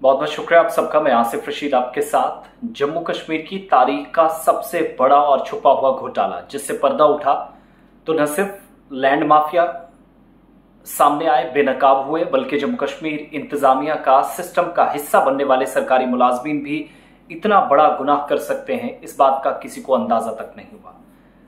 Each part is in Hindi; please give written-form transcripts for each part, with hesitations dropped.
बहुत बहुत शुक्रिया आप सबका। मैं आसिफ रशीद आपके साथ। जम्मू कश्मीर की तारीख का सबसे बड़ा और छुपा हुआ घोटाला जिससे पर्दा उठा, तो न सिर्फ लैंड माफिया सामने आए, बेनकाब हुए, बल्कि जम्मू कश्मीर इंतजामिया का सिस्टम का हिस्सा बनने वाले सरकारी मुलाजमीन भी इतना बड़ा गुनाह कर सकते हैं, इस बात का किसी को अंदाजा तक नहीं हुआ।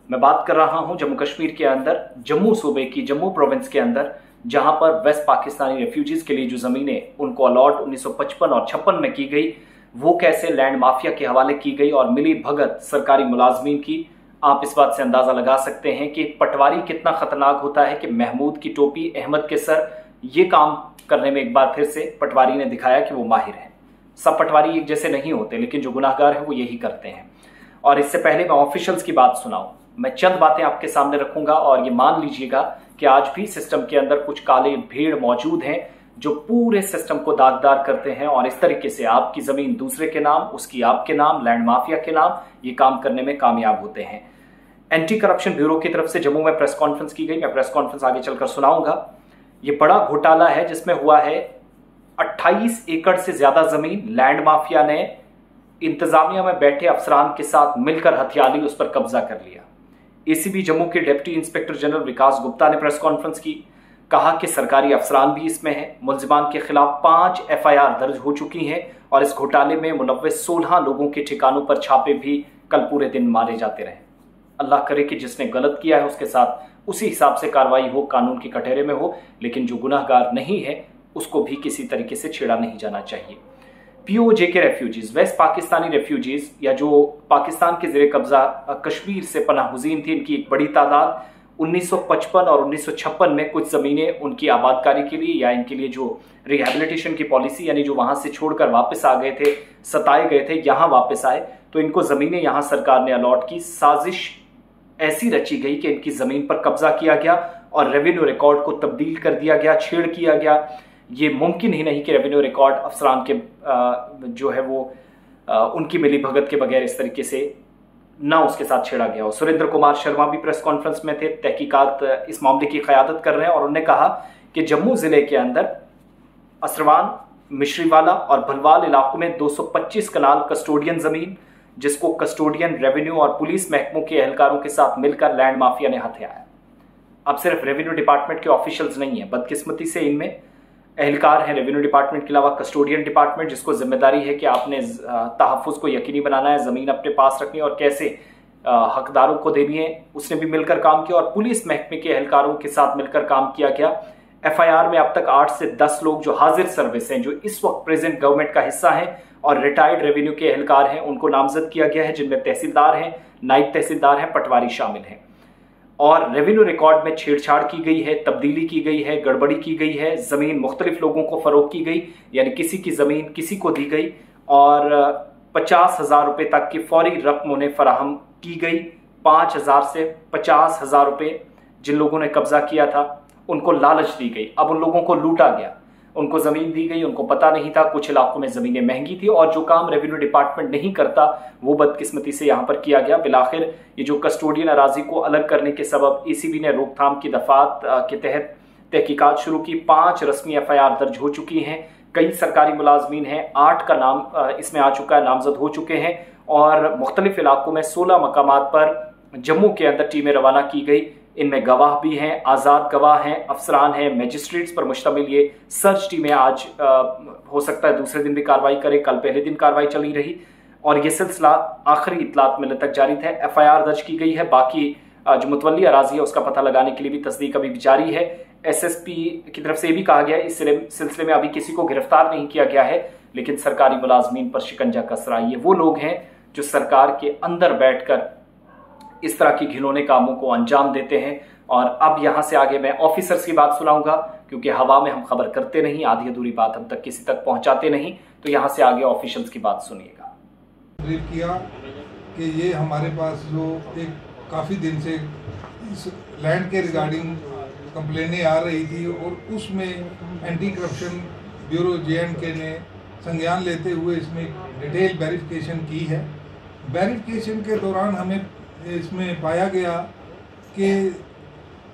मैं बात कर रहा हूं जम्मू कश्मीर के अंदर, जम्मू सूबे की जम्मू प्रोविंस के अंदर, जहां पर वेस्ट पाकिस्तानी रेफ्यूजीज के लिए जो जमीनें उनको अलॉट 1955 और 56 में की गई, वो कैसे लैंड माफिया के हवाले की गई और मिली भगत सरकारी मुलाजमीन की। आप इस बात से अंदाजा लगा सकते हैं कि पटवारी कितना खतरनाक होता है कि महमूद की टोपी अहमद के सर, ये काम करने में एक बार फिर से पटवारी ने दिखाया कि वो माहिर है। सब पटवारी एक जैसे नहीं होते, लेकिन जो गुनाहगार है वो यही करते हैं। और इससे पहले मैं ऑफिशियल्स की बात सुनाऊं, मैं चंद बातें आपके सामने रखूंगा और ये मान लीजिएगा कि आज भी सिस्टम के अंदर कुछ काले भेड़ मौजूद हैं जो पूरे सिस्टम को दागदार करते हैं और इस तरीके से आपकी जमीन दूसरे के नाम, उसकी आपके नाम, लैंड माफिया के नाम, ये काम करने में कामयाब होते हैं। एंटी करप्शन ब्यूरो की तरफ से जम्मू में प्रेस कॉन्फ्रेंस की गई, मैं प्रेस कॉन्फ्रेंस आगे चलकर सुनाऊंगा। ये बड़ा घोटाला है जिसमें हुआ है 28 एकड़ से ज्यादा जमीन लैंड माफिया ने इंतजामिया में बैठे अफसरान के साथ मिलकर हथियाली उस पर कब्जा कर लिया। एसीबी जम्मू के डिप्टी इंस्पेक्टर जनरल विकास गुप्ता ने प्रेस कॉन्फ्रेंस की, कहा कि सरकारी अफसरान भी इसमें हैं। मुलजिमान के खिलाफ 5 एफआईआर दर्ज हो चुकी हैं और इस घोटाले में मुलव्विस 16 लोगों के ठिकानों पर छापे भी कल पूरे दिन मारे जाते रहे। अल्लाह करे कि जिसने गलत किया है उसके साथ उसी हिसाब से कार्रवाई हो, कानून के कटहरे में हो, लेकिन जो गुनाहगार नहीं है उसको भी किसी तरीके से छेड़ा नहीं जाना चाहिए। पीओजे के रेफ्यूजीज, वेस्ट पाकिस्तानी रेफ्यूजीज, या जो पाकिस्तान के जेर कब्जा कश्मीर से पनाहगजीन थी, इनकी एक बड़ी तादाद 1955 और 1956 में कुछ जमीनें उनकी आबादकारी के लिए या इनके लिए जो रिहेबिलिटेशन की पॉलिसी, यानी जो वहां से छोड़कर वापस आ गए थे, सताए गए थे, यहां वापस आए, तो इनको जमीनें यहां सरकार ने अलॉट की। साजिश ऐसी रची गई कि इनकी जमीन पर कब्जा किया गया और रेवेन्यू रिकॉर्ड को तब्दील कर दिया गया, छेड़ किया गया। ये मुमकिन ही नहीं कि रेवेन्यू रिकॉर्ड अफसरान के जो है वो उनकी मिली भगत के बगैर इस तरीके से ना उसके साथ छेड़ा गया हो। सुरेंद्र कुमार शर्मा भी प्रेस कॉन्फ्रेंस में थे, तहकीकात इस मामले की क़यादत कर रहे हैं, और उन्होंने कहा कि जम्मू जिले के अंदर असरवान, मिश्रीवाला और भलवाल इलाकों में 225 कनाल कस्टोडियन जमीन, जिसको कस्टोडियन, रेवेन्यू और पुलिस महकमों के एहलकारों के साथ मिलकर लैंड माफिया ने हथियाया। अब सिर्फ रेवेन्यू डिपार्टमेंट के ऑफिशियल्स नहीं है, बदकिस्मती से इनमें एहलकार हैं रेवेन्यू डिपार्टमेंट के अलावा कस्टोडियन डिपार्टमेंट, जिसको जिम्मेदारी है कि आपने तहफ़्फ़ुज़ को यकीनी बनाना है, ज़मीन अपने पास रखनी है और कैसे हकदारों को देनी है, उसने भी मिलकर काम किया। और पुलिस महकमे के एहलकारों के साथ मिलकर काम किया गया। एफआईआर में अब तक 8 से 10 लोग जो हाजिर सर्विस हैं, जो इस वक्त प्रेजेंट गवर्नमेंट का हिस्सा हैं और रिटायर्ड रेवेन्यू के एहलकार हैं, उनको नामजद किया गया है, जिनमें तहसीलदार हैं, नायब तहसीलदार हैं, पटवारी शामिल हैं। और रेवेन्यू रिकॉर्ड में छेड़छाड़ की गई है, तब्दीली की गई है, गड़बड़ी की गई है, जमीन मुख्तलिफ लोगों को फरोख्त की गई, यानी किसी की जमीन किसी को दी गई और 50,000 रुपए तक की फौरी रकम उन्हें फराहम की गई। 5,000 से 50,000 रुपए जिन लोगों ने कब्जा किया था उनको लालच दी गई। अब उन लोगों को लूटा गया, उनको जमीन दी गई, उनको पता नहीं था, कुछ इलाकों में जमीनें महंगी थी और जो काम रेवेन्यू डिपार्टमेंट नहीं करता वो बदकिस्मती से यहां पर किया गया। बिलाखिर ये जो कस्टोडियन अराजी को अलग करने के सबब एसीबी ने रोकथाम की दफात के तहत तहकीकात शुरू की। 5 रस्मी एफआईआर दर्ज हो चुकी हैं, कई सरकारी मुलाजमीन हैं, 8 का नाम इसमें आ चुका है, नामजद हो चुके हैं और मुख्तलिफ इलाकों में 16 मकामात पर जम्मू के अंदर टीमें रवाना की गई। इनमें गवाह भी हैं, आज़ाद गवाह हैं, अफसरान हैं, मजिस्ट्रेट्स पर मुश्तमिल ये सर्च टीमें आज हो सकता है दूसरे दिन भी कार्रवाई करें, कल पहले दिन कार्रवाई चली रही और ये सिलसिला आखिरी इतलात मिलने तक जारी था। एफआईआर दर्ज की गई है, बाकी जो मुतवल्ली अराजी है उसका पता लगाने के लिए भी तस्दीक अभी जारी है। एसएसपी की तरफ से भी कहा गया है इस सिलसिले में अभी किसी को गिरफ्तार नहीं किया गया है, लेकिन सरकारी मुलाजमीन पर शिकंजा कस रहा है। ये वो लोग हैं जो सरकार के अंदर बैठकर इस तरह की घिनौने कामों को अंजाम देते हैं। और अब यहां से आगे मैं ऑफिसर्स की बात सुनाऊंगा, क्योंकि हवा में हम खबर करते नहीं, आधी अधूरी बात हम तक किसी तक पहुंचाते नहीं, तो यहां से आगे ऑफिशियल्स की बात सुनिएगा। ब्रीफ किया कि ये हमारे पास जो एक काफ़ी दिन से इस लैंड के रिगार्डिंग कंप्लेनें आ रही थी और उसमें एंटी करप्शन ब्यूरो JNK ने संज्ञान लेते हुए इसमें डिटेल वेरिफिकेशन की है। वेरिफिकेशन के दौरान हमें इसमें पाया गया कि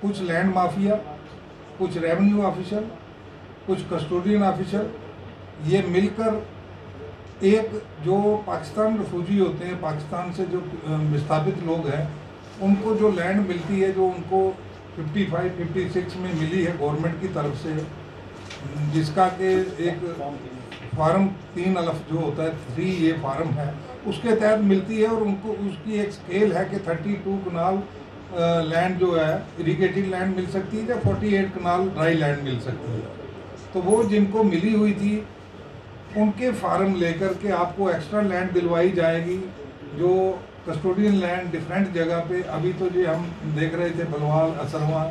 कुछ लैंड माफिया, कुछ रेवेन्यू ऑफिसर, कुछ कस्टोडियन ऑफिसर ये मिलकर एक जो पाकिस्तान रिफ्यूजी होते हैं, पाकिस्तान से जो विस्थापित लोग हैं, उनको जो लैंड मिलती है, जो उनको 55-56 में मिली है गवर्नमेंट की तरफ से, जिसका कि एक फार्म 3 अलफ जो होता है 3A फार्म है, उसके तहत मिलती है। और उनको उसकी एक स्केल है कि 32 कनाल लैंड जो है इरीगेटेड लैंड मिल सकती है, या 48 कनाल ड्राई लैंड मिल सकती है। तो वो जिनको मिली हुई थी उनके फार्म लेकर के आपको एक्स्ट्रा लैंड दिलवाई जाएगी, जो कस्टोडियन लैंड डिफरेंट जगह पे। अभी तो जो हम देख रहे थे बलवाल, असरवा,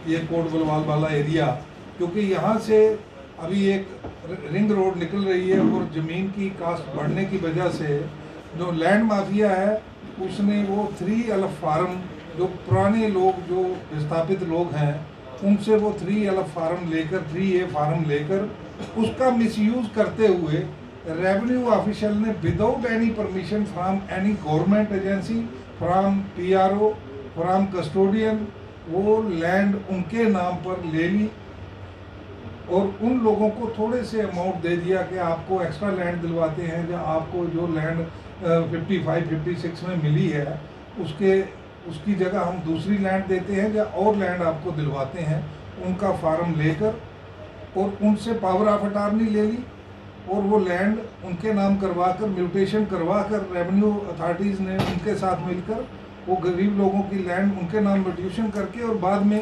ये कोट बलवाल वाला एरिया, क्योंकि यहाँ से अभी एक रिंग रोड निकल रही है और ज़मीन की कास्ट बढ़ने की वजह से जो लैंड माफिया है उसने वो 3 अलफ फार्म, जो पुराने लोग जो विस्थापित लोग हैं उनसे वो 3 अलफ फार्म लेकर, 3A फार्म लेकर उसका मिसयूज़ करते हुए रेवेन्यू ऑफिशियल ने without any permission from any government agency, from PRO, from custodian, वो लैंड उनके नाम पर ले ली और उन लोगों को थोड़े से अमाउंट दे दिया कि आपको एक्स्ट्रा लैंड दिलवाते हैं, या आपको जो लैंड 55-56 में मिली है उसकी जगह हम दूसरी लैंड देते हैं, या और लैंड आपको दिलवाते हैं। उनका फार्म लेकर और उनसे पावर ऑफ अटॉर्नी ले ली और वो लैंड उनके नाम करवाकर, म्यूटेशन करवाकर, रेवेन्यू अथॉरिटीज़ ने उनके साथ मिलकर वो गरीब लोगों की लैंड उनके नाम म्यूटेशन करके और बाद में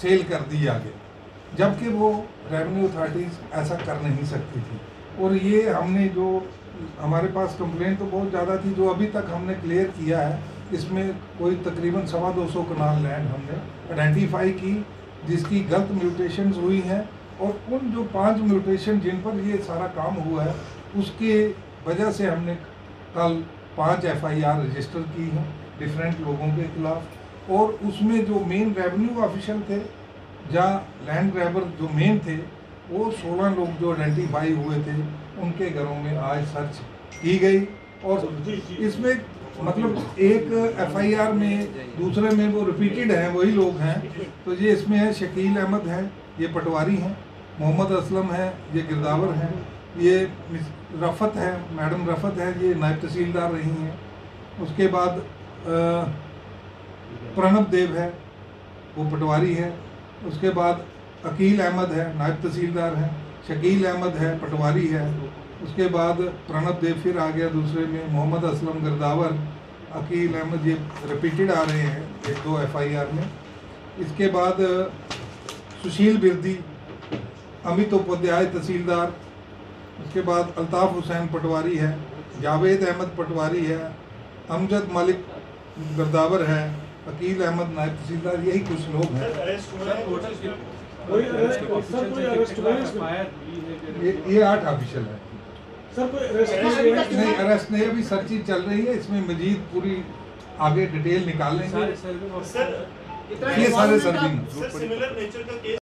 सेल कर दी आगे, जबकि वो रेवेन्यू अथॉरिटीज़ ऐसा कर नहीं सकती थी। और ये हमने जो हमारे पास कंप्लेंट तो बहुत ज़्यादा थी, जो अभी तक हमने क्लियर किया है, इसमें कोई तकरीबन 250 कनाल लैंड हमने आइडेंटिफाई की जिसकी गलत म्यूटेशंस हुई हैं। और उन जो 5 म्यूटेशन जिन पर ये सारा काम हुआ है उसके वजह से हमने कल 5 FIR रजिस्टर की हैं डिफरेंट लोगों के खिलाफ। और उसमें जो मेन रेवेन्यू ऑफिशियल थे, जहाँ लैंड ग्रैबर जो मेन थे, वो 16 लोग जो आइडेंटिफाई हुए थे उनके घरों में आज सर्च की गई। और इसमें मतलब एक FIR में, दूसरे में वो रिपीटेड हैं, वही लोग हैं। तो ये इसमें है शकील अहमद है, ये पटवारी हैं, मोहम्मद असलम है, ये गिरदावर हैं, ये रफ़त है, मैडम रफ़त है, ये नायब तहसीलदार रही हैं। उसके बाद प्रणब देव है, वो पटवारी है। उसके बाद अकील अहमद है, नायब तहसीलदार हैं। शकील अहमद है, पटवारी है। उसके बाद प्रणब देव फिर आ गया दूसरे में, मोहम्मद असलम गिरदावर, अकील अहमद, ये रिपीटेड आ रहे हैं 1-2 FIR में। इसके बाद सुशील बिरदी, अमित उपाध्याय तहसीलदार। उसके बाद अल्ताफ़ हुसैन पटवारी है, जावेद अहमद पटवारी है, अमजद मलिक गिरदावर है, अकील अहमद नायब तहसीलदार। यही कुछ लोग हैं। ये 8 ऑफिशियल है सर। कोई अरेस्ट नहीं, अरेस्ट नहीं, अभी सर्चिंग चल रही है। इसमें मजीद पूरी आगे डिटेल निकालेंगे। सर ये सारे सर्विंग